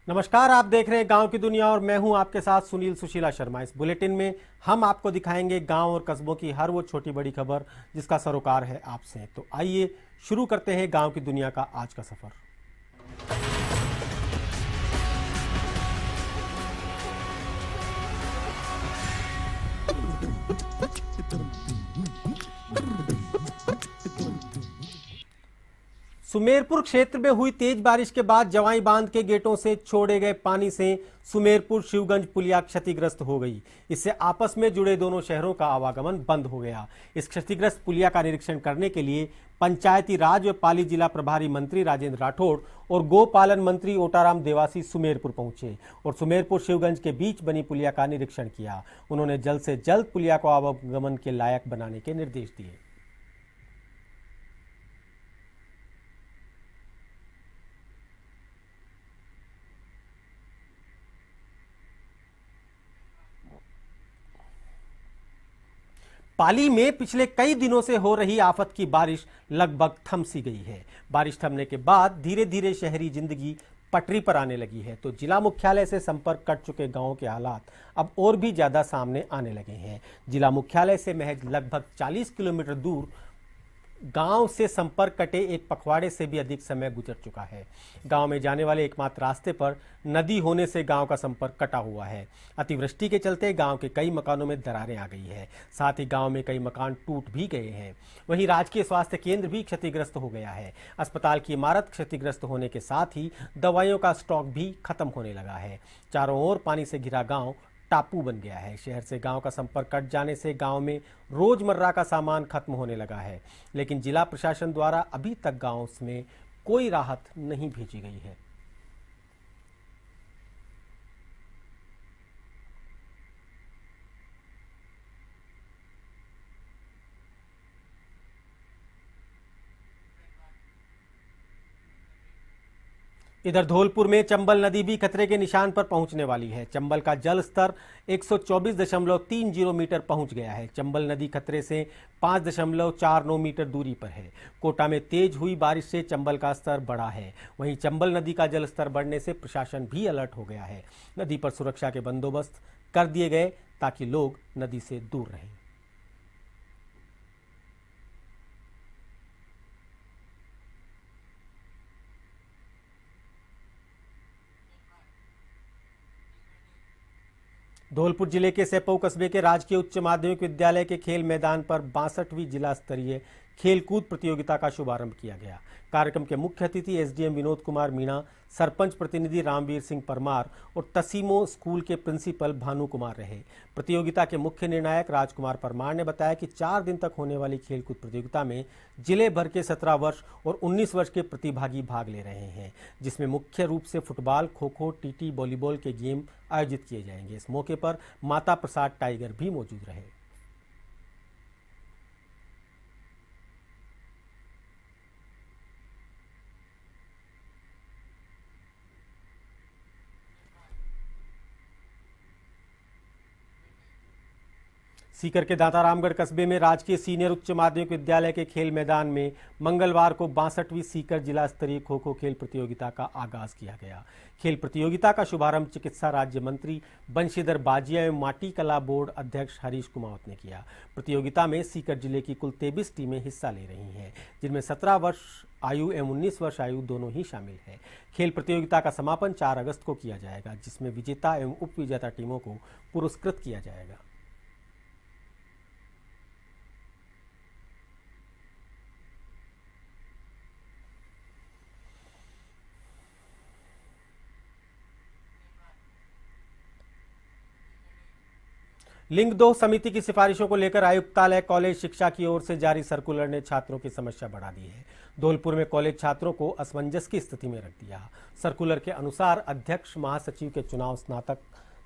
नमस्कार, आप देख रहे हैं गांव की दुनिया और मैं हूं आपके साथ सुनील सुशीला शर्मा। इस बुलेटिन में हम आपको दिखाएंगे गांव और कस्बों की हर वो छोटी बड़ी खबर जिसका सरोकार है आपसे। तो आइए शुरू करते हैं गांव की दुनिया का आज का सफर। सुमेरपुर क्षेत्र में हुई तेज बारिश के बाद जवाई बांध के गेटों से छोड़े गए पानी से सुमेरपुर शिवगंज पुलिया क्षतिग्रस्त हो गई। इससे आपस में जुड़े दोनों शहरों का आवागमन बंद हो गया। इस क्षतिग्रस्त पुलिया का निरीक्षण करने के लिए पंचायती राज व पाली जिला प्रभारी मंत्री राजेंद्र राठौड़ और गोपालन मंत्री ओटाराम देवासी सुमेरपुर पहुंचे और सुमेरपुर शिवगंज के बीच बनी पुलिया का निरीक्षण किया। उन्होंने जल्द से जल्द पुलिया को आवागमन के लायक बनाने के निर्देश दिए। पाली में पिछले कई दिनों से हो रही आफत की बारिश लगभग थम सी गई है। बारिश थमने के बाद धीरे धीरे शहरी जिंदगी पटरी पर आने लगी है, तो जिला मुख्यालय से संपर्क कट चुके गांवों के हालात अब और भी ज्यादा सामने आने लगे हैं। जिला मुख्यालय से महज लगभग 40 किलोमीटर दूर गांव से संपर्क कटे एक पखवाड़े से भी अधिक समय गुजर चुका है। गांव में जाने वाले एकमात्र रास्ते पर नदी होने से गांव का संपर्क कटा हुआ है। अतिवृष्टि के चलते गांव के कई मकानों में दरारें आ गई है। साथ ही गांव में कई मकान टूट भी गए हैं। वहीं राजकीय स्वास्थ्य केंद्र भी क्षतिग्रस्त हो गया है। अस्पताल की इमारत क्षतिग्रस्त होने के साथ ही दवाइयों का स्टॉक भी खत्म होने लगा है। चारों ओर पानी से घिरा गांव टापू बन गया है। शहर से गांव का संपर्क कट जाने से गांव में रोजमर्रा का सामान खत्म होने लगा है, लेकिन जिला प्रशासन द्वारा अभी तक गांव में कोई राहत नहीं भेजी गई है। इधर धौलपुर में चंबल नदी भी खतरे के निशान पर पहुंचने वाली है। चंबल का जल स्तर 124.30 मीटर पहुंच गया है। चंबल नदी खतरे से 5.49 मीटर दूरी पर है। कोटा में तेज हुई बारिश से चंबल का स्तर बढ़ा है। वहीं चंबल नदी का जल स्तर बढ़ने से प्रशासन भी अलर्ट हो गया है। नदी पर सुरक्षा के बंदोबस्त कर दिए गए ताकि लोग नदी से दूर रहें। धौलपुर जिले के सेपऊ कस्बे के राजकीय उच्च माध्यमिक विद्यालय के खेल मैदान पर 62वीं जिला स्तरीय खेलकूद प्रतियोगिता का शुभारंभ किया गया। कार्यक्रम के मुख्य अतिथि एसडीएम विनोद कुमार मीणा, सरपंच प्रतिनिधि रामवीर सिंह परमार और तसीमो स्कूल के प्रिंसिपल भानु कुमार रहे। प्रतियोगिता के मुख्य निर्णायक राजकुमार परमार ने बताया कि 4 दिन तक होने वाली खेलकूद प्रतियोगिता में जिले भर के 17 वर्ष और 19 वर्ष के प्रतिभागी भाग ले रहे हैं, जिसमें मुख्य रूप से football, kho kho, TT, volleyball के गेम आयोजित किए जाएंगे। इस मौके पर माता प्रसाद टाइगर भी मौजूद रहे। सीकर के दातारामगढ़ कस्बे में राजकीय सीनियर उच्च माध्यमिक विद्यालय के खेल मैदान में मंगलवार को 62वीं सीकर जिला स्तरीय खो खो खेल प्रतियोगिता का आगाज किया गया। खेल प्रतियोगिता का शुभारंभ चिकित्सा राज्य मंत्री बंशीधर बाजिया एवं माटी कला बोर्ड अध्यक्ष हरीश कुमावत ने किया। प्रतियोगिता में सीकर जिले की कुल 23 टीमें हिस्सा ले रही हैं, जिनमें 17 वर्ष आयु एवं 19 वर्ष आयु दोनों ही शामिल है। खेल प्रतियोगिता का समापन 4 अगस्त को किया जाएगा, जिसमें विजेता एवं उप विजेता टीमों को पुरस्कृत किया जाएगा। लिंग दोह समिति की सिफारिशों को लेकर आयुक्तालय कॉलेज शिक्षा की ओर से जारी सर्कुलर ने छात्रों की समस्या बढ़ा दी है। धौलपुर में कॉलेज छात्रों को असमंजस की स्थिति में रख दिया। सर्कुलर के अनुसार अध्यक्ष महासचिव के चुनाव स्नातक,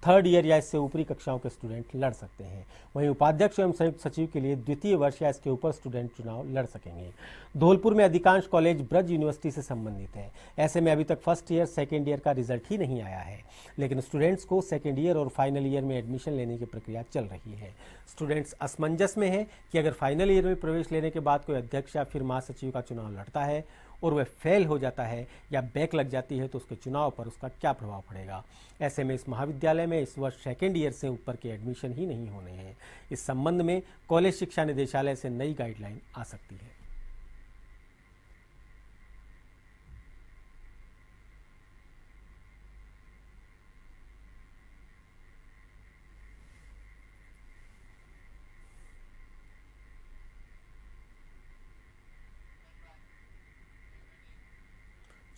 3rd ईयर या इससे ऊपरी कक्षाओं के स्टूडेंट लड़ सकते हैं। वहीं उपाध्यक्ष एवं संयुक्त सचिव के लिए द्वितीय वर्ष या इसके ऊपर स्टूडेंट चुनाव लड़ सकेंगे। धौलपुर में अधिकांश कॉलेज ब्रज यूनिवर्सिटी से संबंधित है। ऐसे में अभी तक 1st ईयर 2nd ईयर का रिजल्ट ही नहीं आया है, लेकिन स्टूडेंट्स को 2nd ईयर और फाइनल ईयर में एडमिशन लेने की प्रक्रिया चल रही है। स्टूडेंट्स असमंजस में है कि अगर फाइनल ईयर में प्रवेश लेने के बाद कोई अध्यक्ष या फिर महासचिव का चुनाव लड़ता है और वह फेल हो जाता है या बैक लग जाती है तो उसके चुनाव पर उसका क्या प्रभाव पड़ेगा। ऐसे में इस महाविद्यालय में इस वर्ष सेकेंड ईयर से ऊपर के एडमिशन ही नहीं होने हैं। इस संबंध में कॉलेज शिक्षा निदेशालय से नई गाइडलाइन आ सकती है।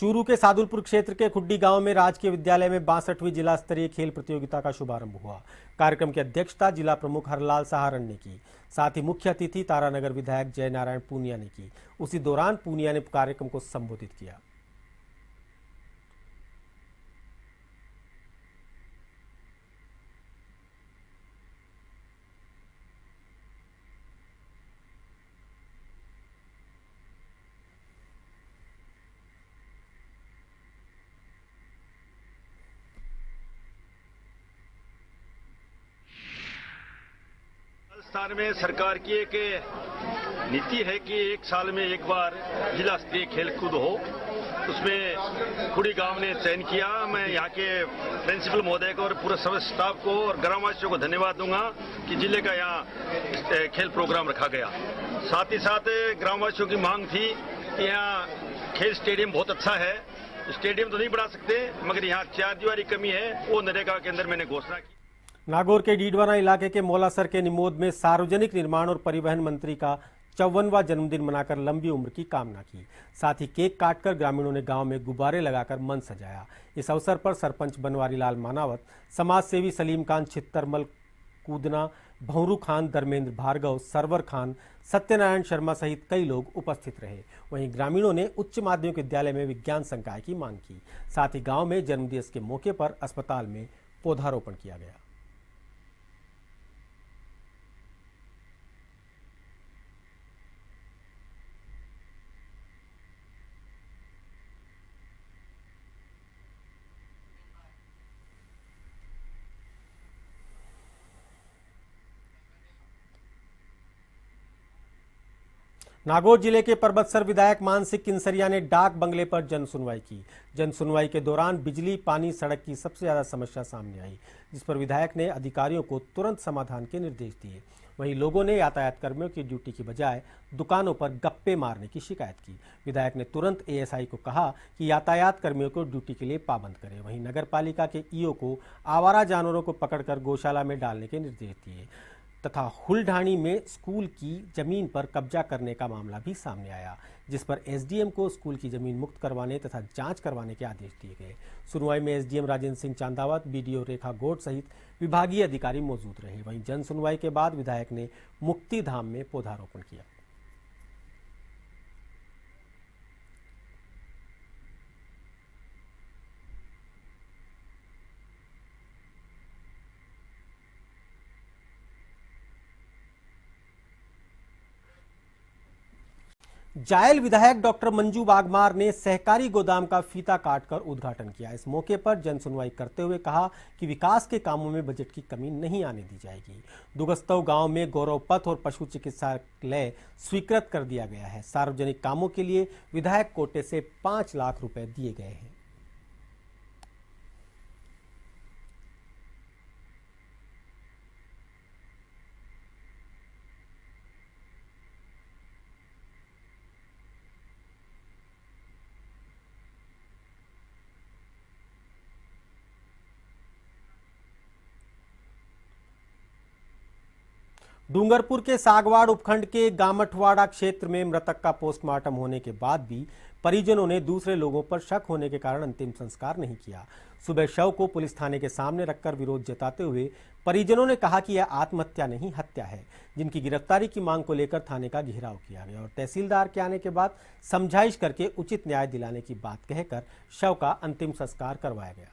चूरू के सादुलपुर क्षेत्र के खुड्डी गांव में राजकीय विद्यालय में 62वीं जिला स्तरीय खेल प्रतियोगिता का शुभारंभ हुआ। कार्यक्रम की अध्यक्षता जिला प्रमुख हरलाल सहारण ने की। साथ ही मुख्य अतिथि तारानगर विधायक जय नारायण पूनिया ने की। उसी दौरान पूनिया ने कार्यक्रम को संबोधित किया। राजस्थान में सरकार की एक नीति है कि एक साल में एक बार जिला स्तरीय खेल कूद हो। उसमें खुड़ी गांव ने चयन किया। मैं यहाँ के प्रिंसिपल महोदय को और पूरे सभी स्टाफ को और ग्रामवासियों को धन्यवाद दूंगा कि जिले का यहाँ खेल प्रोग्राम रखा गया। साथ ही साथ ग्रामवासियों की मांग थी कि यहाँ खेल स्टेडियम बहुत अच्छा है। स्टेडियम तो नहीं बढ़ा सकते मगर यहाँ 4 दीवारी कमी है, वो नरेगा के अंदर मैंने घोषणा की। नागौर के डीडवाना इलाके के मौलासर के निमोद में सार्वजनिक निर्माण और परिवहन मंत्री का 54वां जन्मदिन मनाकर लंबी उम्र की कामना की। साथ ही केक काटकर ग्रामीणों ने गांव में गुब्बारे लगाकर मन सजाया। इस अवसर पर सरपंच बनवारी लाल मानावत, समाज सेवी सलीम खान छित्तरमल कूदना, भंवरू खान, धर्मेंद्र भार्गव, सरवर खान, सत्यनारायण शर्मा सहित कई लोग उपस्थित रहे। वहीं ग्रामीणों ने उच्च माध्यमिक विद्यालय में विज्ञान संकाय की मांग की। साथ ही गाँव में जन्मदिवस के मौके पर अस्पताल में पौधारोपण किया गया। नागौर जिले के परबतसर विधायक मानसिक किंसरिया ने डाक बंगले पर जन सुनवाई की। जन सुनवाई के दौरान बिजली, पानी, सड़क की सबसे ज्यादा समस्या सामने आई, जिस पर विधायक ने अधिकारियों को तुरंत समाधान के निर्देश दिए। वहीं लोगों ने यातायात कर्मियों की ड्यूटी की बजाय दुकानों पर गप्पे मारने की शिकायत की। विधायक ने तुरंत एएसआई को कहा कि यातायात कर्मियों को ड्यूटी के लिए पाबंद करें। वहीं नगर पालिका के ईओ को आवारा जानवरों को पकड़कर गौशाला में डालने के निर्देश दिए तथा हुलढाणी में स्कूल की जमीन पर कब्जा करने का मामला भी सामने आया, जिस पर एसडीएम को स्कूल की जमीन मुक्त करवाने तथा जांच करवाने के आदेश दिए गए। सुनवाई में एसडीएम राजेंद्र सिंह चांदावत, बीडीओ रेखा गोड सहित विभागीय अधिकारी मौजूद रहे। वहीं जन सुनवाई के बाद विधायक ने मुक्ति धाम में पौधारोपण किया। जायल विधायक डॉक्टर मंजू बागमार ने सहकारी गोदाम का फीता काटकर उद्घाटन किया। इस मौके पर जन सुनवाई करते हुए कहा कि विकास के कामों में बजट की कमी नहीं आने दी जाएगी। दुगस्तव गांव में गौरव पथ और पशु चिकित्सालय स्वीकृत कर दिया गया है। सार्वजनिक कामों के लिए विधायक कोटे से 5 लाख रुपए दिए गए हैं। डूंगरपुर के सागवाड़ उपखंड के गामठवाड़ा क्षेत्र में मृतक का पोस्टमार्टम होने के बाद भी परिजनों ने दूसरे लोगों पर शक होने के कारण अंतिम संस्कार नहीं किया। सुबह शव को पुलिस थाने के सामने रखकर विरोध जताते हुए परिजनों ने कहा कि यह आत्महत्या नहीं हत्या है, जिनकी गिरफ्तारी की मांग को लेकर थाने का घेराव किया गया और तहसीलदार के आने के बाद समझाइश करके उचित न्याय दिलाने की बात कहकर शव का अंतिम संस्कार करवाया गया।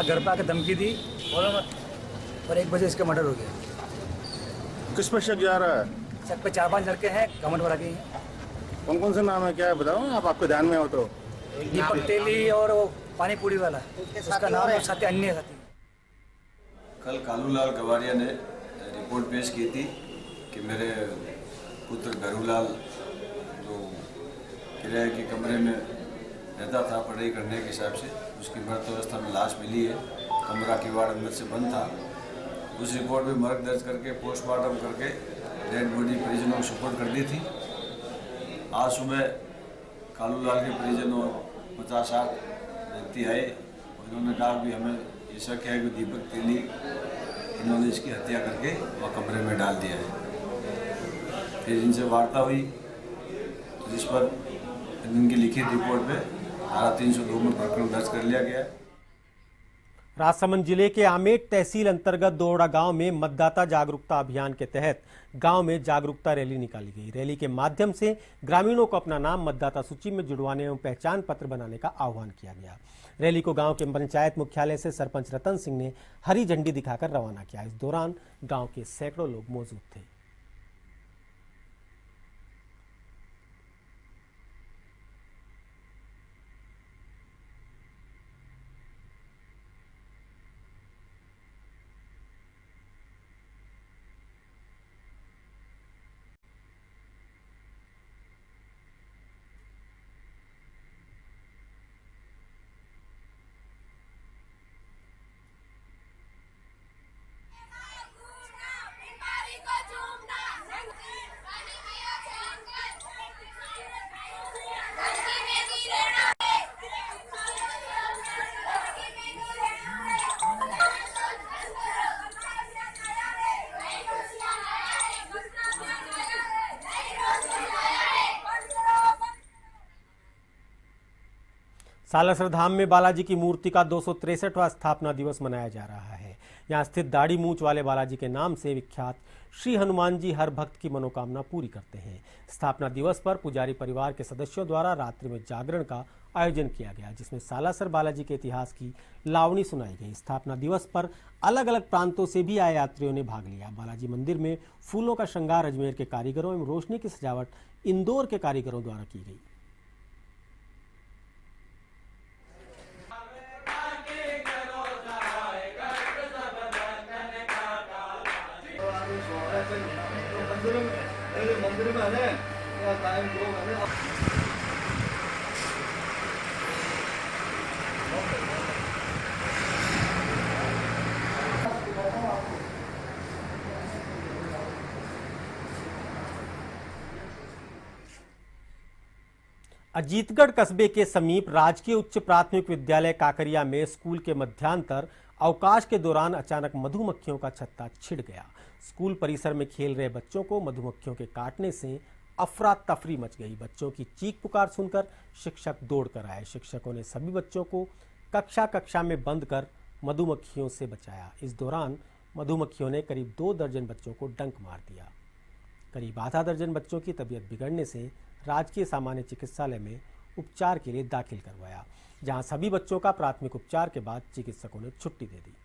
घर पे आके धमकी दी और 1 बजे इसका मर्डर हो गया। किस पर शक जा रहा है? शक पे 4-5 लड़के हैं, कमेंट वाला के हैं। कौन कौन से नाम है, क्या है बताओ आप, आपके ध्यान में हो तो। दीपक तेली और वो पानी पूरी वाला, उसका नाम है साथी, अन्य साथी। कल कालूलाल गवारिया ने रिपोर्ट पेश की थी कि मेरे पुत्र गरूलाल जो किराए के कमरे में रहता था पढ़ाई करने के हिसाब से, उसकी मृत अवस्था में लाश मिली है। कमरा किवाड़ अंदर से बंद था। उस रिपोर्ट में मर्ग दर्ज करके पोस्टमार्टम करके डेड बॉडी परिजनों को सुपुर्द कर दी थी। आज सुबह कालूलाल के परिजन और 50-60 व्यक्ति आए और इन्होंने कहा कि हमें ये शक है कि दीपक तेली इन्होंने इसकी हत्या करके वह कमरे में डाल दिया है। फिर इनसे वार्ता हुई जिस पर इनकी लिखित रिपोर्ट पे धारा 302 में प्रकरण दर्ज कर लिया गया है। राजसमंद जिले के आमेट तहसील अंतर्गत दोहड़ा गांव में मतदाता जागरूकता अभियान के तहत गांव में जागरूकता रैली निकाली गई। रैली के माध्यम से ग्रामीणों को अपना नाम मतदाता सूची में जुड़वाने एवं पहचान पत्र बनाने का आह्वान किया गया। रैली को गांव के पंचायत मुख्यालय से सरपंच रतन सिंह ने हरी झंडी दिखाकर रवाना किया। इस दौरान गांव के सैकड़ों लोग मौजूद थे। सालासर धाम में बालाजी की मूर्ति का 263वां स्थापना दिवस मनाया जा रहा है। यहाँ स्थित दाढ़ी मूंछ वाले बालाजी के नाम से विख्यात श्री हनुमान जी हर भक्त की मनोकामना पूरी करते हैं। स्थापना दिवस पर पुजारी परिवार के सदस्यों द्वारा रात्रि में जागरण का आयोजन किया गया, जिसमें सालासर बालाजी के इतिहास की लावणी सुनाई गई। स्थापना दिवस पर अलग अलग प्रांतों से भी आए यात्रियों ने भाग लिया। बालाजी मंदिर में फूलों का श्रृंगार अजमेर के कारीगरों एवं रोशनी की सजावट इंदौर के कारीगरों द्वारा की गई। अजीतगढ़ कस्बे के समीप राजकीय उच्च प्राथमिक विद्यालय काकरिया में स्कूल के मध्यांतर अवकाश के दौरान अचानक मधुमक्खियों का छत्ता छिड़ गया। स्कूल परिसर में खेल रहे बच्चों को मधुमक्खियों के काटने से अफरा तफरी मच गई। बच्चों की चीख पुकार सुनकर शिक्षक दौड़ कर आए। शिक्षकों ने सभी बच्चों को कक्षा में बंद कर मधुमक्खियों से बचाया। इस दौरान मधुमक्खियों ने करीब 2 दर्जन बच्चों को डंक मार दिया। करीब आधा दर्जन बच्चों की तबीयत बिगड़ने से राजकीय सामान्य चिकित्सालय में उपचार के लिए दाखिल करवाया, जहां सभी बच्चों का प्राथमिक उपचार के बाद चिकित्सकों ने छुट्टी दे दी।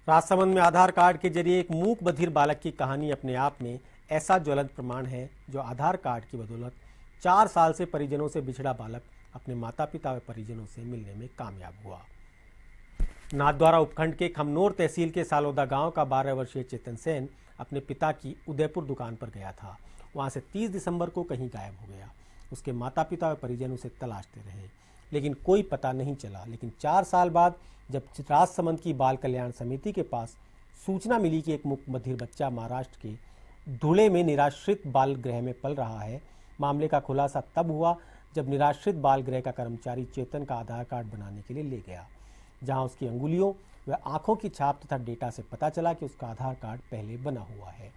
राजसमंद में आधार कार्ड के जरिए एक मूक बधिर बालक की कहानी अपने आप में ऐसा ज्वलंत प्रमाण है, जो आधार कार्ड की बदौलत 4 साल से परिजनों से बिछड़ा बालक अपने माता पिता व परिजनों से मिलने में कामयाब हुआ। नाथद्वारा उपखंड के खमनोर तहसील के सालोदा गांव का 12 वर्षीय चेतन सेन अपने पिता की उदयपुर दुकान पर गया था। वहां से 30 दिसंबर को कहीं गायब हो गया। उसके माता पिता व परिजन उसे तलाशते रहे, लेकिन कोई पता नहीं चला। लेकिन 4 साल बाद जब राजसमंद की बाल कल्याण समिति के पास सूचना मिली कि एक मूक बधिर बच्चा महाराष्ट्र के धुले में निराश्रित बाल गृह में पल रहा है, मामले का खुलासा तब हुआ जब निराश्रित बाल गृह का कर्मचारी चेतन का आधार कार्ड बनाने के लिए ले गया, जहां उसकी अंगुलियों व आंखों की छाप तथा डेटा से पता चला कि उसका आधार कार्ड पहले बना हुआ है।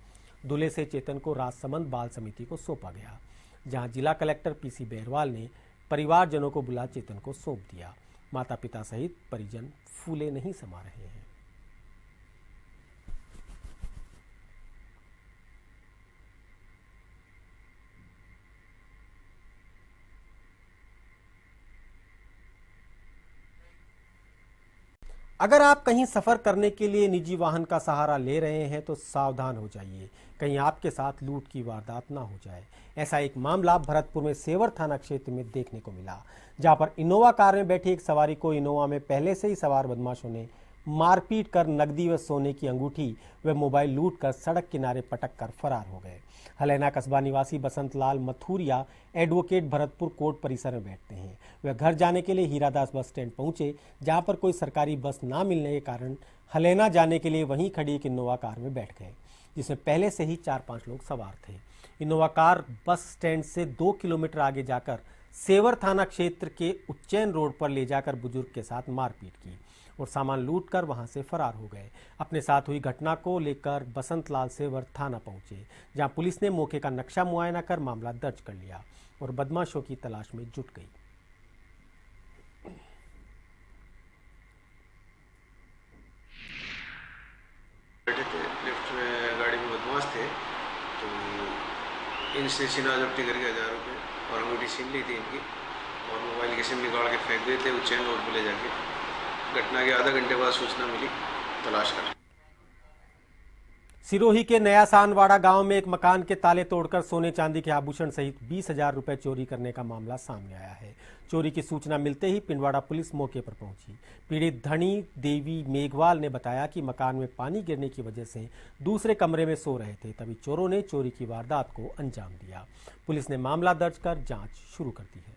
दूल्हे से चेतन को राजसमंद बाल समिति को सौंपा गया, जहां जिला कलेक्टर पीसी बेरवाल ने परिवारजनों को बुला चेतन को सौंप दिया। माता पिता सहित परिजन फूले नहीं समा रहे हैं। अगर आप कहीं सफर करने के लिए निजी वाहन का सहारा ले रहे हैं तो सावधान हो जाइए, कहीं आपके साथ लूट की वारदात ना हो जाए। ऐसा एक मामला भरतपुर में सेवर थाना क्षेत्र में देखने को मिला, जहां पर इनोवा कार में बैठी एक सवारी को इनोवा में पहले से ही सवार बदमाशों ने मारपीट कर नकदी व सोने की अंगूठी व मोबाइल लूट कर सड़क किनारे पटक कर फरार हो गए। हलैना कस्बा निवासी बसंत लाल मथुरिया एडवोकेट भरतपुर कोर्ट परिसर में बैठते हैं। वह घर जाने के लिए हीरादास बस स्टैंड पहुंचे, जहां पर कोई सरकारी बस ना मिलने के कारण हलैना जाने के लिए वहीं खड़ी एक इनोवा कार में बैठ गए, जिसमें पहले से ही 4-5 लोग सवार थे। इनोवा कार बस स्टैंड से 2 किलोमीटर आगे जाकर सेवर थाना क्षेत्र के उज्जैन रोड पर ले जाकर बुजुर्ग के साथ मारपीट की और सामान लूटकर वहां से फरार हो गए। अपने साथ हुई घटना को लेकर बसंत लाल सेवर थाना पहुंचे, जहां पुलिस ने मौके का नक्शा मुआयना कर मामला दर्ज कर लिया और बदमाशों की तलाश में जुट गई। बैठे थे लिफ्ट में, गाड़ी में बदमाश थे, तो इनसे सीना जब्ती करके 1000 रुपये और अंगूठी छीन ली थी इनकी और मोबाइल की सिम निकाल के फेंक दिए थे उज्जैन रोड पर ले जाके। घटना के आधा घंटे बाद सूचना मिली, तलाश कर। सिरोही के नया सानवाड़ा गांव में एक मकान के ताले तोड़कर सोने चांदी के आभूषण सहित 20,000 रुपए चोरी करने का मामला सामने आया है। चोरी की सूचना मिलते ही पिंडवाड़ा पुलिस मौके पर पहुंची। पीड़ित धनी देवी मेघवाल ने बताया कि मकान में पानी गिरने की वजह से दूसरे कमरे में सो रहे थे, तभी चोरों ने चोरी की वारदात को अंजाम दिया। पुलिस ने मामला दर्ज कर जांच शुरू कर दी है।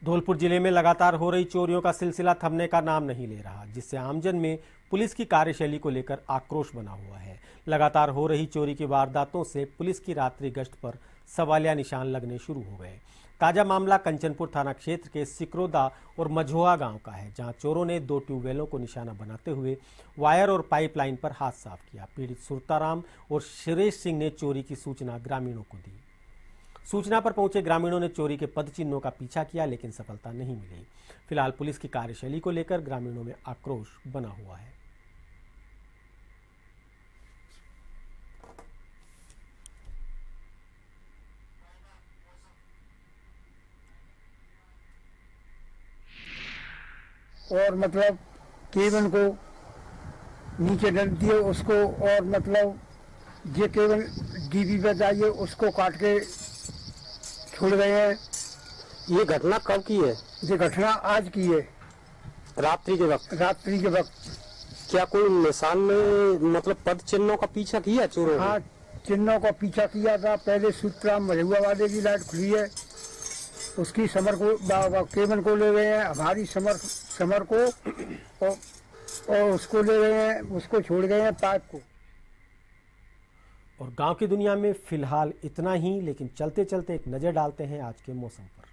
धौलपुर जिले में लगातार हो रही चोरियों का सिलसिला थमने का नाम नहीं ले रहा, जिससे आमजन में पुलिस की कार्यशैली को लेकर आक्रोश बना हुआ है। लगातार हो रही चोरी की वारदातों से पुलिस की रात्रि गश्त पर सवालिया निशान लगने शुरू हो गए। ताजा मामला कंचनपुर थाना क्षेत्र के सिकरोदा और मझोआ गांव का है, जहां चोरों ने 2 ट्यूबवेलों को निशाना बनाते हुए वायर और पाइपलाइन पर हाथ साफ किया। पीड़ित सुरताराम और सुरेश सिंह ने चोरी की सूचना ग्रामीणों को दी। सूचना पर पहुंचे ग्रामीणों ने चोरी के पदचिन्हों का पीछा किया, लेकिन सफलता नहीं मिली। फिलहाल पुलिस की कार्यशैली को लेकर ग्रामीणों में आक्रोश बना हुआ है। और मतलब केबल को नीचे डल दिए उसको, और मतलब ये केबल डीबी पे जाइए उसको काट के छोड़ गए हैं। ये घटना कब की है? ये घटना आज की है, रात्रि के वक्त। रात्रि के वक्त। क्या कोई निशान में मतलब पद चिन्हों का पीछा किया चोरों ने? हाँ, चिन्हों का पीछा किया था। पहले सूत्राम मझुआ वाले की लाइट खुली है, उसकी समर को केबल को ले गए हैं, हमारी समर को और उसको ले गए हैं, उसको छोड़ गए हैं पाइप को। और गांव की दुनिया में फिलहाल इतना ही, लेकिन चलते चलते एक नजर डालते हैं आज के मौसम पर।